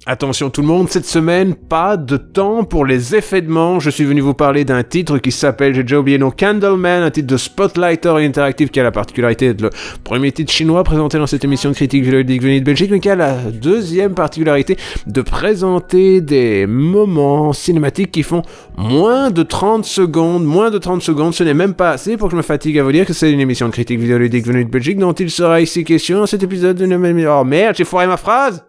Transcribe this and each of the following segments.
Attention tout le monde, cette semaine, pas de temps pour les effets-de-manche. Je suis venu vous parler d'un titre qui s'appelle, j'ai déjà oublié, Candleman, un titre de Spotlighter Interactive qui a la particularité d'être le premier titre chinois présenté dans cette émission de critique vidéoludique venue de Belgique, mais qui a la deuxième particularité de présenter des moments cinématiques qui font moins de 30 secondes. Moins de 30 secondes, ce n'est même pas assez pour que je me fatigue à vous dire que c'est une émission de critique vidéoludique venue de Belgique dont il sera ici question dans cet épisode de... Oh merde, j'ai foiré ma phrase!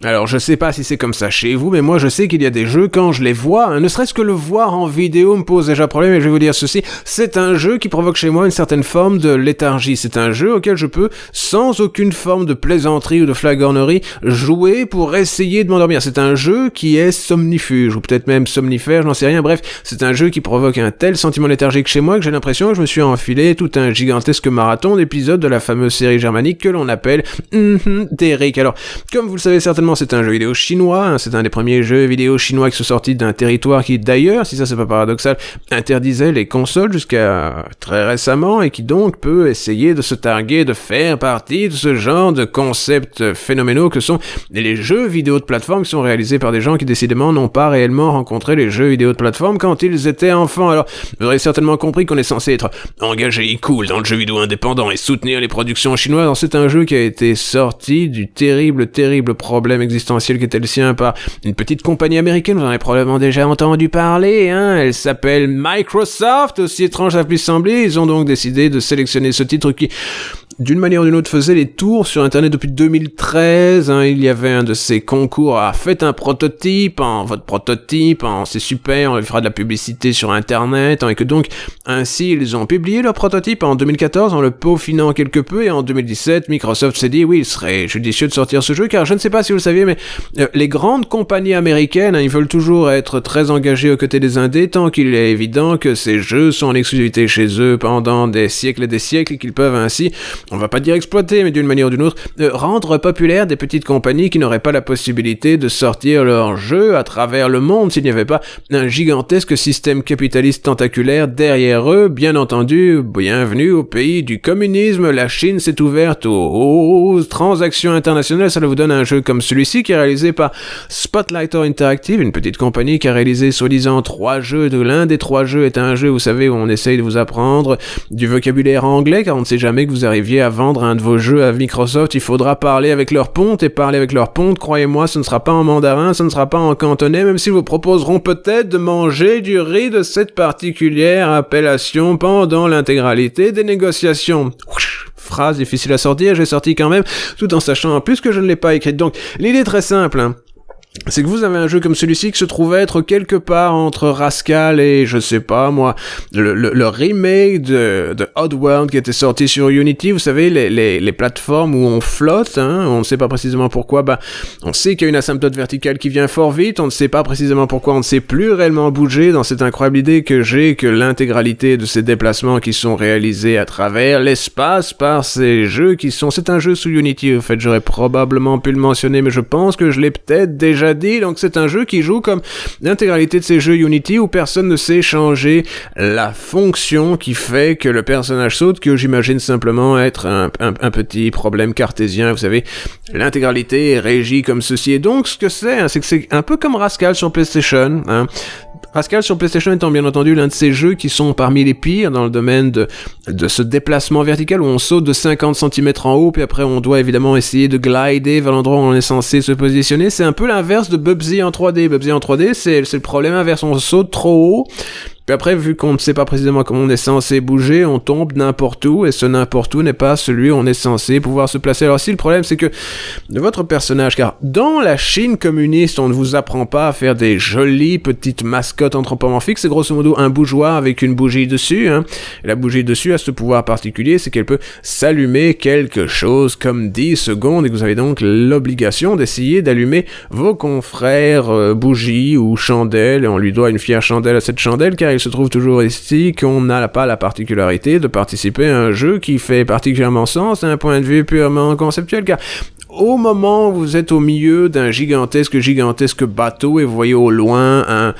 Alors je sais pas si c'est comme ça chez vous, mais moi je sais qu'il y a des jeux, quand je les vois, ne serait-ce que le voir en vidéo me pose déjà problème, et je vais vous dire ceci, c'est un jeu qui provoque chez moi une certaine forme de léthargie, c'est un jeu auquel je peux, sans aucune forme de plaisanterie ou de flagornerie, jouer pour essayer de m'endormir. C'est un jeu qui est somnifuge, ou peut-être même somnifère, je n'en sais rien, bref, c'est un jeu qui provoque un tel sentiment léthargique chez moi que j'ai l'impression que je me suis enfilé tout un gigantesque marathon d'épisodes de la fameuse série germanique que l'on appelle Derrick. Alors, comme vous le savez certainement, c'est un jeu vidéo chinois, c'est un des premiers jeux vidéo chinois qui sont sortis d'un territoire qui d'ailleurs, si ça c'est pas paradoxal, interdisait les consoles jusqu'à très récemment et qui donc peut essayer de se targuer de faire partie de ce genre de concepts phénoménaux que sont les jeux vidéo de plateforme qui sont réalisés par des gens qui décidément n'ont pas réellement rencontré les jeux vidéo de plateforme quand ils étaient enfants. Alors, vous aurez certainement compris qu'on est censé être engagé et cool dans le jeu vidéo indépendant et soutenir les productions chinoises. Alors, c'est un jeu qui a été sorti du terrible problème existentiel qui était le sien par une petite compagnie américaine, vous en avez probablement déjà entendu parler, elle s'appelle Microsoft, aussi étrange ça puisse sembler. Ils ont donc décidé de sélectionner ce titre qui, d'une manière ou d'une autre, faisait les tours sur Internet depuis 2013, il y avait un de ces concours, faites un prototype, votre prototype, c'est super, on fera de la publicité sur Internet, et que donc, ainsi, ils ont publié leur prototype en 2014, en le peaufinant quelque peu, et en 2017, Microsoft s'est dit, oui, il serait judicieux de sortir ce jeu, car je ne sais pas si vous le saviez, mais les grandes compagnies américaines, ils veulent toujours être très engagés aux côtés des indés, tant qu'il est évident que ces jeux sont en exclusivité chez eux pendant des siècles et des siècles, et qu'ils peuvent ainsi, on va pas dire exploiter, mais d'une manière ou d'une autre, rendre populaire des petites compagnies qui n'auraient pas la possibilité de sortir leurs jeux à travers le monde s'il n'y avait pas un gigantesque système capitaliste tentaculaire derrière eux. Bien entendu, bienvenue au pays du communisme, la Chine s'est ouverte aux transactions internationales, ça vous donne un jeu comme celui-ci qui est réalisé par Spotlighter Interactive, une petite compagnie qui a réalisé soi-disant 3 jeux, l'un des 3 jeux est un jeu, vous savez, où on essaye de vous apprendre du vocabulaire anglais, car on ne sait jamais que vous arriviez à vendre un de vos jeux à Microsoft, il faudra parler avec leur ponte, et parler avec leur ponte, croyez-moi, ce ne sera pas en mandarin, ce ne sera pas en cantonais, même s'ils vous proposeront peut-être de manger du riz de cette particulière appellation pendant l'intégralité des négociations. Phrase difficile à sortir, j'ai sorti quand même, tout en sachant en plus que je ne l'ai pas écrite. Donc, l'idée est très simple, c'est que vous avez un jeu comme celui-ci qui se trouve être quelque part entre Rascal et, je sais pas moi, le remake de Oddworld qui était sorti sur Unity, vous savez, les plateformes où on flotte, on ne sait pas précisément pourquoi, on sait qu'il y a une asymptote verticale qui vient fort vite, on ne sait pas précisément pourquoi on ne sait plus réellement bouger dans cette incroyable idée que j'ai que l'intégralité de ces déplacements qui sont réalisés à travers l'espace par ces jeux qui sont, c'est un jeu sous Unity, en fait, j'aurais probablement pu le mentionner, mais je pense que je l'ai peut-être déjà dit, donc c'est un jeu qui joue comme l'intégralité de ces jeux Unity où personne ne sait changer la fonction qui fait que le personnage saute, que j'imagine simplement être un petit problème cartésien, vous savez, l'intégralité est régie comme ceci, et donc ce que c'est que c'est un peu comme Rascal sur PlayStation, Rascal sur PlayStation étant bien entendu l'un de ces jeux qui sont parmi les pires dans le domaine de ce déplacement vertical où on saute de 50 cm en haut, puis après on doit évidemment essayer de glider vers l'endroit où on est censé se positionner. C'est un peu l'inverse de Bubsy en 3D. Bubsy en 3D, c'est le problème inverse, on saute trop haut, Puis après, vu qu'on ne sait pas précisément comment on est censé bouger, on tombe n'importe où, et ce n'importe où n'est pas celui où on est censé pouvoir se placer. Alors si le problème, c'est que de votre personnage, car dans la Chine communiste, on ne vous apprend pas à faire des jolies petites mascottes anthropomorphiques, c'est grosso modo un bougeoir avec une bougie dessus, hein. Et la bougie dessus a ce pouvoir particulier, c'est qu'elle peut s'allumer quelque chose comme 10 secondes, et que vous avez donc l'obligation d'essayer d'allumer vos confrères bougies ou chandelles, et on lui doit une fière chandelle à cette chandelle, car il se trouve toujours ici qu'on n'a pas la particularité de participer à un jeu qui fait particulièrement sens d'un point de vue purement conceptuel, car au moment où vous êtes au milieu d'un gigantesque bateau et vous voyez au loin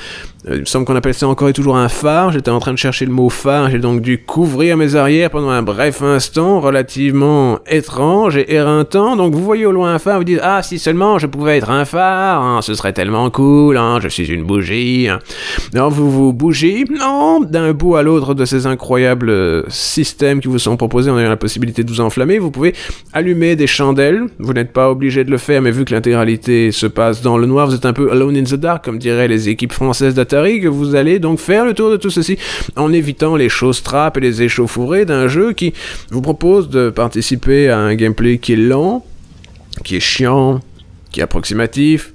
il me semble qu'on appelle ça encore et toujours un phare. J'étais en train de chercher le mot phare, j'ai donc dû couvrir mes arrières pendant un bref instant relativement étrange et éreintant. Donc vous voyez au loin un phare, vous dites « Ah, si seulement je pouvais être un phare, hein, ce serait tellement cool, hein, je suis une bougie. Hein. » Alors vous vous bougez d'un bout à l'autre de ces incroyables systèmes qui vous sont proposés en ayant la possibilité de vous enflammer. Vous pouvez allumer des chandelles, vous n'êtes pas obligé de le faire, mais vu que l'intégralité se passe dans le noir, vous êtes un peu alone in the dark, comme diraient les équipes françaises d'Atari, que vous allez donc faire le tour de tout ceci en évitant les choses trappes et les échauffourées d'un jeu qui vous propose de participer à un gameplay qui est lent, qui est chiant, qui est approximatif,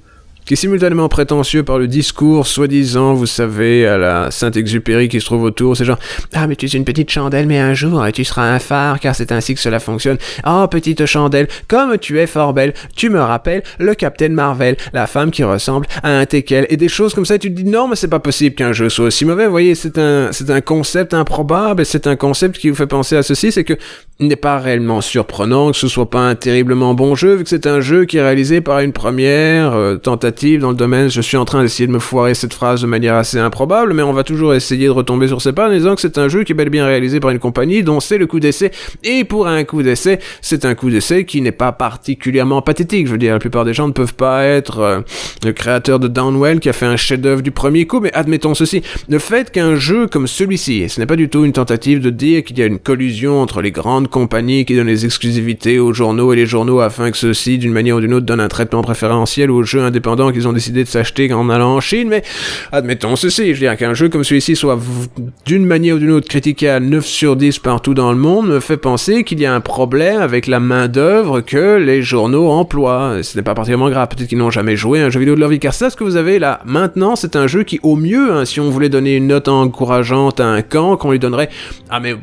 qui est simultanément prétentieux par le discours, soi-disant, vous savez, à la Saint-Exupéry qui se trouve autour, c'est genre « Ah, mais tu es une petite chandelle, mais un jour, tu seras un phare, car c'est ainsi que cela fonctionne. Oh, petite chandelle, comme tu es fort belle, tu me rappelles le Captain Marvel, la femme qui ressemble à un teckel. » Et des choses comme ça, et tu te dis « Non, mais c'est pas possible qu'un jeu soit aussi mauvais. » Vous voyez, c'est un concept improbable, et c'est un concept qui vous fait penser à ceci, c'est que il n'est pas réellement surprenant que ce soit pas un terriblement bon jeu, vu que c'est un jeu qui est réalisé par une première tentative dans le domaine. Je suis en train d'essayer de me foirer cette phrase de manière assez improbable, mais on va toujours essayer de retomber sur ses pas en disant que c'est un jeu qui est bel et bien réalisé par une compagnie dont c'est le coup d'essai, et pour un coup d'essai, c'est un coup d'essai qui n'est pas particulièrement pathétique. Je veux dire, la plupart des gens ne peuvent pas être le créateur de Downwell qui a fait un chef-d'œuvre du premier coup, mais admettons ceci, le fait qu'un jeu comme celui-ci, et ce n'est pas du tout une tentative de dire qu'il y a une collusion entre les grandes compagnies qui donnent les exclusivités aux journaux et les journaux afin que ceux-ci, d'une manière ou d'une autre, donnent un traitement préférentiel aux jeux indépendants qu'ils ont décidé de s'acheter en allant en Chine, mais admettons ceci, je veux dire qu'un jeu comme celui-ci soit d'une manière ou d'une autre critiqué à 9 sur 10 partout dans le monde me fait penser qu'il y a un problème avec la main-d'œuvre que les journaux emploient. Ce n'est pas particulièrement grave, peut-être qu'ils n'ont jamais joué à un jeu vidéo de leur vie, car ça, ce que vous avez là maintenant, c'est un jeu qui, au mieux, hein, si on voulait donner une note encourageante à un camp, qu'on lui donnerait « Ah mais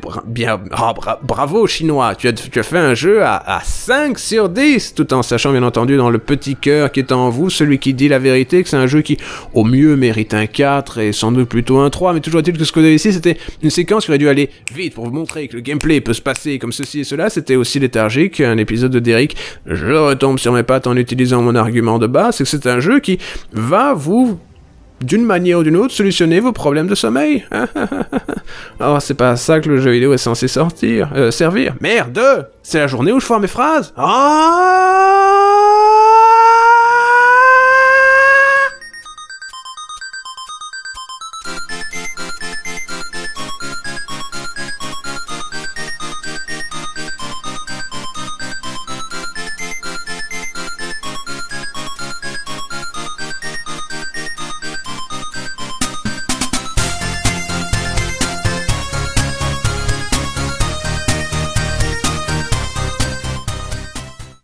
bravo chinois, tu as fait un jeu à 5 sur 10, tout en sachant bien entendu dans le petit cœur qui est en vous, celui qui dit la vérité, que c'est un jeu qui au mieux mérite un 4 et sans doute plutôt un 3, mais toujours est-il que ce que vous avez ici, c'était une séquence qui aurait dû aller vite pour vous montrer que le gameplay peut se passer comme ceci et cela. C'était aussi léthargique, un épisode de Derrick, je retombe sur mes pattes en utilisant mon argument de base, c'est que c'est un jeu qui va vous, d'une manière ou d'une autre, solutionner vos problèmes de sommeil. Alors, c'est pas ça que le jeu vidéo est censé servir. Merde! C'est la journée où je foire mes phrases. Ah!